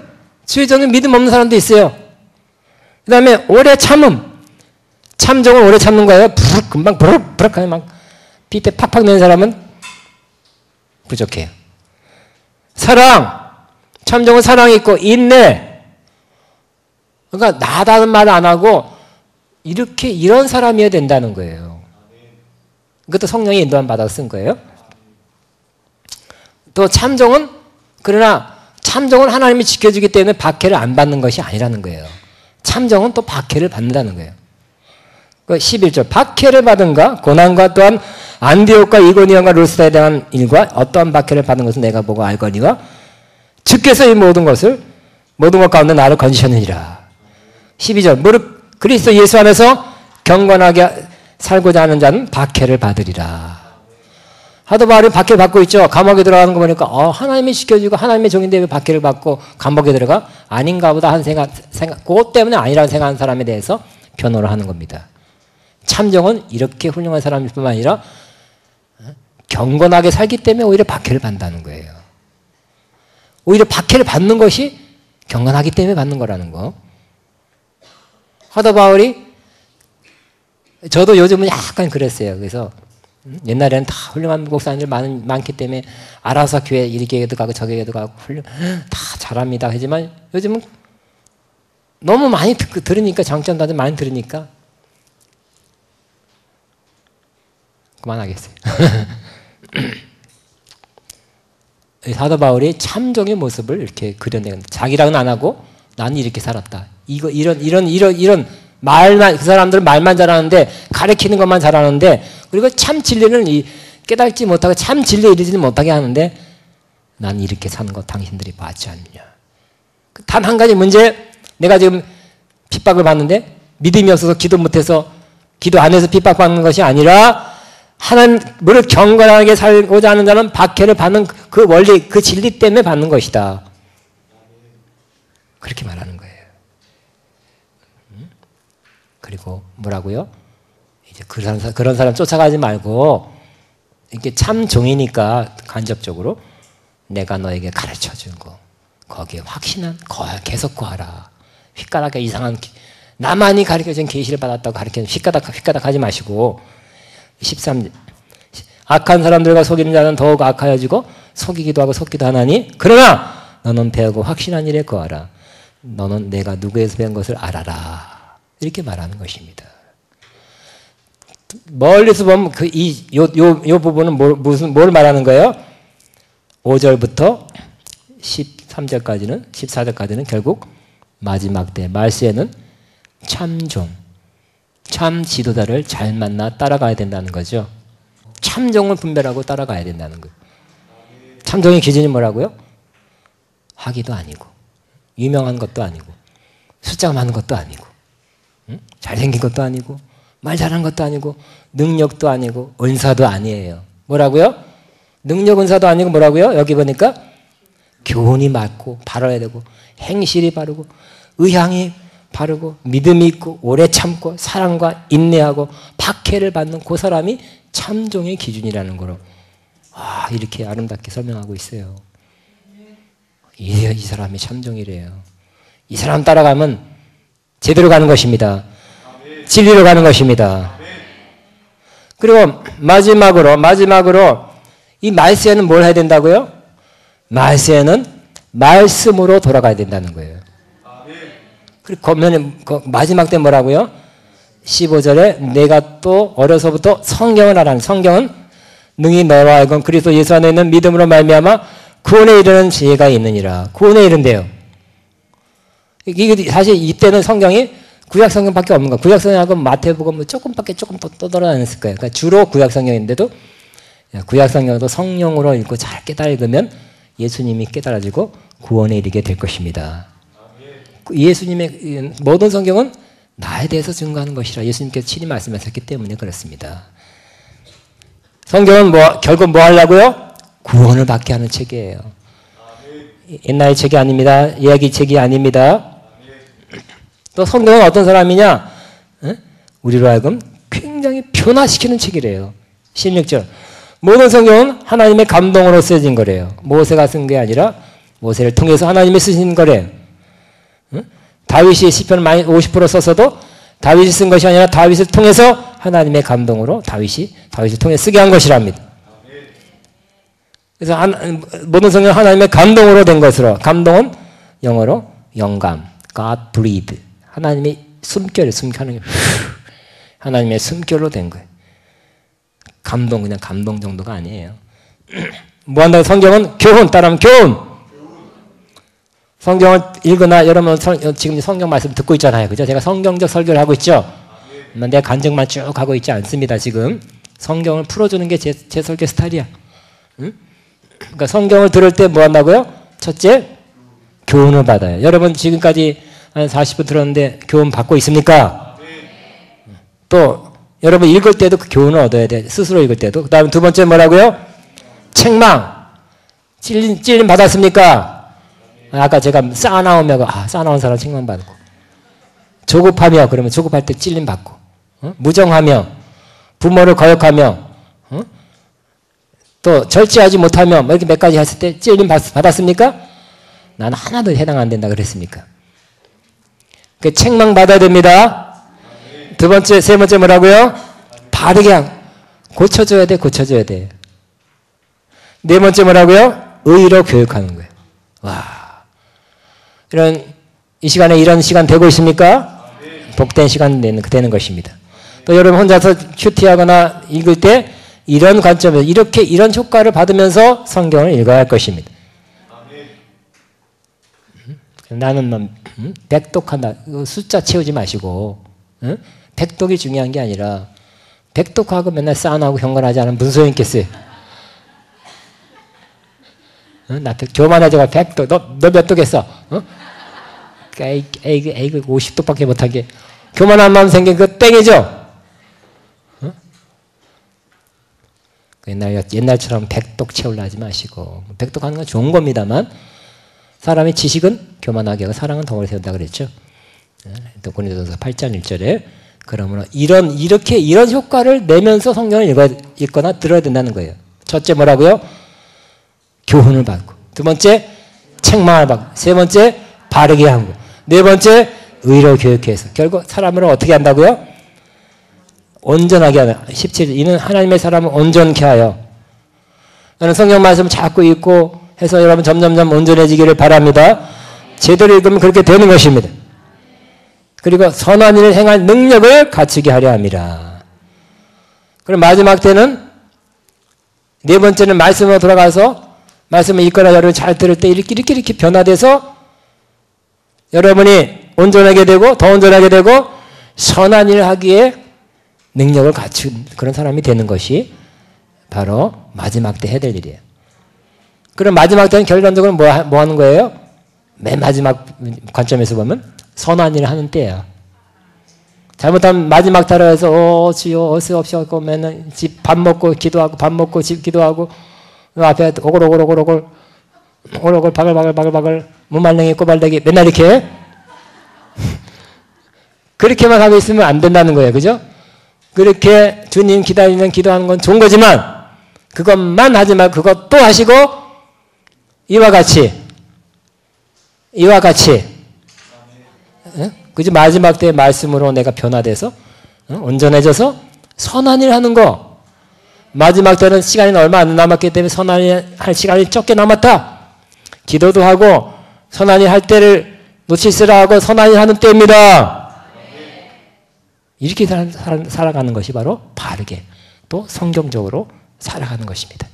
Speaker 1: 수혜적인 믿음 없는 사람도 있어요. 그 다음에 오래 참음, 참종을 오래 참는 거예요. 금방 부럭부럭하게 막 핏대 팍팍 내는 사람은 부족해요. 사랑, 참종은 사랑이 있고 인내. 그러니까 나다는 말 안 하고 이런 사람이어야 된다는 거예요. 그것도 성령의 인도함 받아서 쓴 거예요. 또 참종은 그러나 참종은 하나님이 지켜주기 때문에 박해를 안 받는 것이 아니라는 거예요. 참종은 또 박해를 받는다는 거예요. 11절 박해를 받은가 고난과 또한 안디옥과 이고니온과 루스다에 대한 일과 어떠한 박해를 받은 것을 내가 보고 알거니와 주께서 이 모든 것 가운데 나를 건지셨느니라. 12절 무릇 그리스도 예수 안에서 경건하게 살고자 하는 자는 박해를 받으리라. 하도 바울이 박해를 받고 있죠. 감옥에 들어가는 거 보니까 하나님이 지켜주고 하나님의 종인데 왜 박해를 받고 감옥에 들어가? 아닌가 보다 한 생각 그것 때문에 아니라는 생각하는 사람에 대해서 변호를 하는 겁니다. 참종은 이렇게 훌륭한 사람일 뿐만 아니라 경건하게 살기 때문에 오히려 박해를 받는다는 거예요. 오히려 박해를 받는 것이 경건하기 때문에 받는 거라는 거. 하도 바울이 저도 요즘은 약간 그랬어요. 그래서 옛날에는 다 훌륭한 목사님들 많기 때문에 알아서 교회 이렇게도 가고 저기에도 가고 다 잘합니다. 하지만 요즘은 너무 많이 들으니까 장점도 많이 들으니까 그만하겠어요. 사도 바울이 참종의 모습을 이렇게 그려내는 자기랑은 안 하고 나는 이렇게 살았다. 이런 말만 그 사람들은 말만 잘하는데 가르치는 것만 잘하는데 그리고 참 진리는 깨닫지 못하고 참 진리에 이르지는 못하게 하는데 난 이렇게 사는 거 당신들이 봤지 않느냐. 단 한 가지 문제 내가 지금 핍박을 받는데 믿음이 없어서 기도 못해서 기도 안 해서 핍박받는 것이 아니라 하나님을 경건하게 살고자 하는 자는 박해를 받는 그 원리 그 진리 때문에 받는 것이다. 그렇게 말하는 거예요. 그리고 뭐라고요? 이제 그런 사람 쫓아가지 말고 이게 참 종이니까 간접적으로 내가 너에게 가르쳐 준 거 거기에 확신한 계속 구하라. 휘까닥 이상한 나만이 가르쳐준 계시를 받았다고 가르치는 휘까닥 하지 마시고 13절. 악한 사람들과 속이는 자는 더욱 악하여지고 속이기도 하고 속기도 하나니 그러나 너는 배우고 확신한 일에 거하라. 너는 내가 누구에서 배운 것을 알아라. 이렇게 말하는 것입니다. 멀리서 보면 요 부분은 뭘 말하는 거예요? 5절부터 13절까지는 14절까지는 결국 마지막 때 말세에는 참종, 참 지도자를 잘 만나 따라가야 된다는 거죠. 참종을 분별하고 따라가야 된다는 거예요. 참종의 기준이 뭐라고요? 학위도 아니고 유명한 것도 아니고 숫자가 많은 것도 아니고 잘생긴 것도 아니고 말 잘하는 것도 아니고 능력도 아니고 은사도 아니에요. 뭐라고요? 능력 은사도 아니고 뭐라고요? 여기 보니까 교훈이 맞고 바라야 되고 행실이 바르고 의향이 바르고 믿음이 있고 오래 참고 사랑과 인내하고 박해를 받는 그 사람이 참종의 기준이라는 거로 이렇게 아름답게 설명하고 있어요. 이 사람이 참종이래요. 이 사람 따라가면 제대로 가는 것입니다. 진리로 가는 것입니다. 그리고 마지막으로 이 말세에는 뭘 해야 된다고요? 말세에는 말씀으로 돌아가야 된다는 거예요. 그리고 마지막 때 뭐라고요? 15절에 내가 또 어려서부터 성경을 알아는 성경은 능히 너와 하여금 그리스도 예수 안에 있는 믿음으로 말미암아 구원에 이르는 지혜가 있느니라. 구원에 이른대요. 이게 사실 이때는 성경이 구약 성경밖에 없는 거예요. 구약 성경하고 마태복음 조금 더 돌아다녔을 거예요. 그러니까 주로 구약 성경인데도 구약 성경도 성령으로 읽고 잘 깨달아 읽으면 예수님이 깨달아지고 구원에 이르게 될 것입니다. 예수님의 모든 성경은 나에 대해서 증거하는 것이라 예수님께서 친히 말씀하셨기 때문에 그렇습니다. 성경은 결국 뭐 하려고요? 구원을 받게 하는 책이에요. 옛날 책이 아닙니다. 이야기 책이 아닙니다. 또 성경은 어떤 사람이냐? 우리로 하여금 굉장히 변화시키는 책이래요. 16절. 모든 성경은 하나님의 감동으로 쓰여진 거래요. 모세가 쓴 게 아니라 모세를 통해서 하나님이 쓰신 거래요. 다윗이 시편 50% 썼어도 다윗이 쓴 것이 아니라 다윗을 통해서 하나님의 감동으로 다윗을 통해 쓰게 한 것이랍니다. 그래서 모든 성경은 하나님의 감동으로 된 것으로, 감동은 영어로 영감, God breathed. 하나님의 숨결을 숨겨는 게 하나님의 숨결로 된 거예요. 감동, 그냥 감동 정도가 아니에요. 뭐 한다고? 성경은 교훈, 따라하면 교훈. 성경을 읽으나 여러분 지금 성경 말씀 듣고 있잖아요. 그죠? 제가 성경적 설교를 하고 있죠? 내가 간증만 쭉 하고 있지 않습니다. 지금 성경을 풀어주는 게 제 설교 스타일이야. 응? 그러니까 성경을 들을 때 뭐 한다고요? 첫째, 교훈을 받아요. 여러분 지금까지 한 40분 들었는데 교훈 받고 있습니까? 또 여러분 읽을 때도 그 교훈을 얻어야 돼. 스스로 읽을 때도. 그 다음에 두 번째 뭐라고요? 책망. 찔림 받았습니까? 아까 제가 쌓아나오면 쌓아나온 사람 책망 받고, 조급하며 그러면 조급할 때 찔림 받고, 무정하며 부모를 거역하며, 또 절제하지 못하며 뭐 이렇게 몇 가지 했을 때 찔림 받았습니까? 나는 하나도 해당 안 된다 그랬습니까? 그 책망 받아야 됩니다. 두 번째, 세 번째 뭐라고요? 바르게 고쳐줘야 돼, 고쳐줘야 돼. 네 번째 뭐라고요? 의로 교육하는 거예요. 와. 이 시간에 이런 시간 되고 있습니까? 복된 시간 되는 것입니다. 또 여러분 혼자서 큐티하거나 읽을 때 이런 관점에서 이런 효과를 받으면서 성경을 읽어야 할 것입니다. 나는 백독한다. 숫자 채우지 마시고, 백독이 중요한 게 아니라 백독하고 맨날 쌓아나오고 경건하지 않으면 무슨 소용이 있겠어요? 나 교만하자가 백독, 너 몇 독 했어? 에이그 50독밖에 못하게 교만한 마음 생긴 그 땡이죠? 옛날처럼 백독 채우려 하지 마시고, 백독하는 건 좋은 겁니다만 사람의 지식은 교만하게 하고 사랑은 덩어리 세운다 그랬죠. 또 고린도전서 8장 1절에 그러므로 이런 효과를 내면서 성경을 읽거나 들어야 된다는 거예요. 첫째 뭐라고요? 교훈을 받고, 두 번째 책망을 받고, 세 번째 바르게 하고, 네 번째 의로 교육해서 결국 사람을 어떻게 한다고요? 온전하게 하는 17절 이는 하나님의 사람을 온전케 하여 저는 성경 말씀을 자꾸 읽고 해서 여러분 점점점 온전해지기를 바랍니다. 제대로 읽으면 그렇게 되는 것입니다. 그리고 선한 일을 행할 능력을 갖추게 하려 합니다. 그럼 마지막 때는 네 번째는 말씀으로 돌아가서 말씀을 읽거나 여러분이 잘 들을 때 이렇게 변화돼서 여러분이 온전하게 되고 더 온전하게 되고 선한 일을 하기에 능력을 갖춘 그런 사람이 되는 것이 바로 마지막 때 해야 될 일이에요. 그럼 마지막 때는 결론적으로 뭐 하는 거예요? 맨 마지막 관점에서 보면 선한 일을 하는 때예요. 잘못하면 마지막 따라해서 주여 어서 없이고 맨날 집 밥 먹고 기도하고 밥 먹고 집 기도하고 앞에 오글오글 바글바글 무말랭이 꼬발대기 맨날 이렇게 그렇게만 하고 있으면 안 된다는 거예요. 그죠? 그렇게 주님 기다리는 기도하는 건 좋은 거지만 그것만 하지 말고 그것도 하시고 이와 같이 그죠? 마지막 때 말씀으로 내가 변화돼서 온전해져서 선한 일 하는 거 마지막 때는 시간이 얼마 안 남았기 때문에 선한 일 할 시간이 적게 남았다. 기도도 하고 선한 일 할 때를 놓치시라 하고 선한 일 하는 때입니다. 이렇게 살아가는 것이 바로 바르게 또 성경적으로 살아가는 것입니다.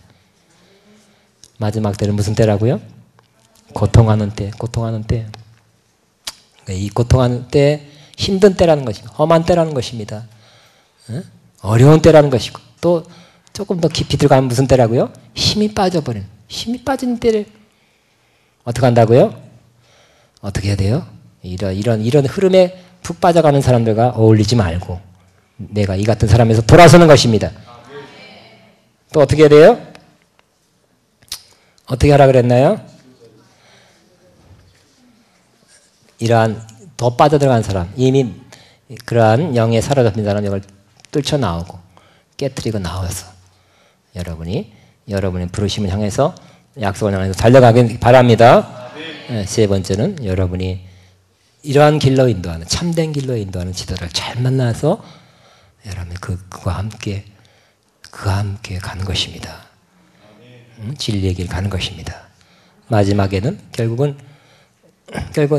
Speaker 1: 마지막 때는 무슨 때라고요? 고통하는 때. 이 고통하는 때 힘든 때라는 것입니다. 험한 때라는 것입니다. 어려운 때라는 것이고 또 조금 더 깊이 들어가면 무슨 때라고요? 힘이 빠져버리는 힘이 빠진 때를 어떻게 한다고요? 어떻게 해야 돼요? 이런 흐름에 푹 빠져가는 사람들과 어울리지 말고 내가 이 같은 사람에서 돌아서는 것입니다. 또 어떻게 해야 돼요? 어떻게 하라 그랬나요? 이러한 더 빠져들어간 사람 이미 그러한 영에 사로잡힌 사람 이걸 뚫쳐나오고 깨트리고 나와서 여러분이 부르심을 향해서 약속을 향해서 달려가길 바랍니다. 세 번째는 여러분이 이러한 길로 인도하는 참된 길로 인도하는 지도를 잘 만나서 여러분 그와 함께 가는 것입니다. 진리의 길 가는 것입니다. 마지막에는 결국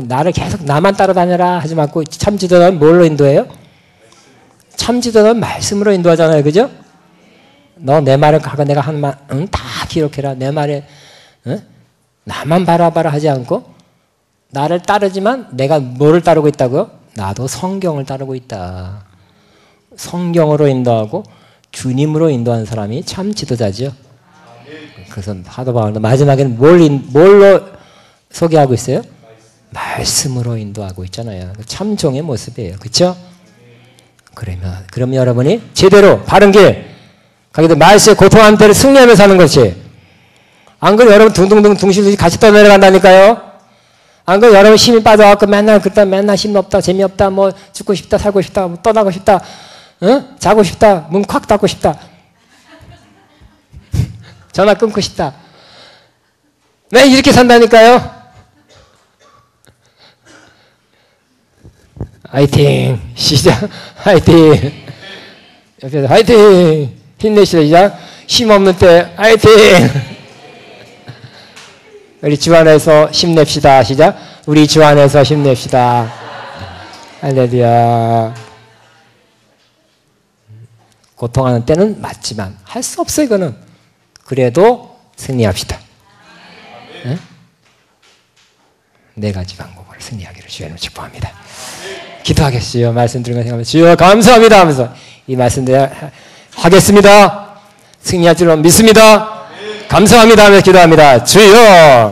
Speaker 1: 나를 계속 나만 따라다녀라 하지 말고 참 지도는 뭘로 인도해요? 참 지도는 말씀으로 인도하잖아요. 그죠? 너 내 말을 가고 내가 한 말 다 기록해라. 내 말에 나만 바라봐라 하지 않고 나를 따르지만 내가 뭐를 따르고 있다고요? 나도 성경을 따르고 있다. 성경으로 인도하고 주님으로 인도하는 사람이 참 지도자죠. 그래서 하도 봐도 마지막에는 뭘로 소개하고 있어요? 말씀으로 인도하고 있잖아요. 참 종의 모습이에요. 그렇죠? 그러면 여러분이 제대로 바른 길 가게 되면 말씀의 고통하는 때를 승리하며 사는 것이 안 그러면 여러분 둥둥둥 둥실둥실 같이 떠내려간다니까요. 안 그러면 여러분 힘이 빠져갖고 맨날 힘 없다 재미없다 뭐 죽고 싶다 살고 싶다 뭐 떠나고 싶다 자고 싶다 문 콱 닫고 싶다 전화 끊고 싶다 왜 이렇게 산다니까요. 화이팅! 시작! 화이팅! 옆에서 화이팅! 힘내시다, 시작! 힘없는 때, 화이팅! 우리 주 안에서 힘냅시다, 시작! 우리 주 안에서 힘냅시다. 할렐루야. 고통하는 때는 맞지만, 할 수 없어, 이거는. 그래도 승리합시다. 네? 네 가지 방법으로 승리하기를 주님을 축복합니다. 기도하겠어요. 말씀 들으면서 생각하면서 주여 감사합니다 하면서 이 말씀들 하겠습니다. 승리할 줄로 믿습니다. 감사합니다 하면서 기도합니다. 주여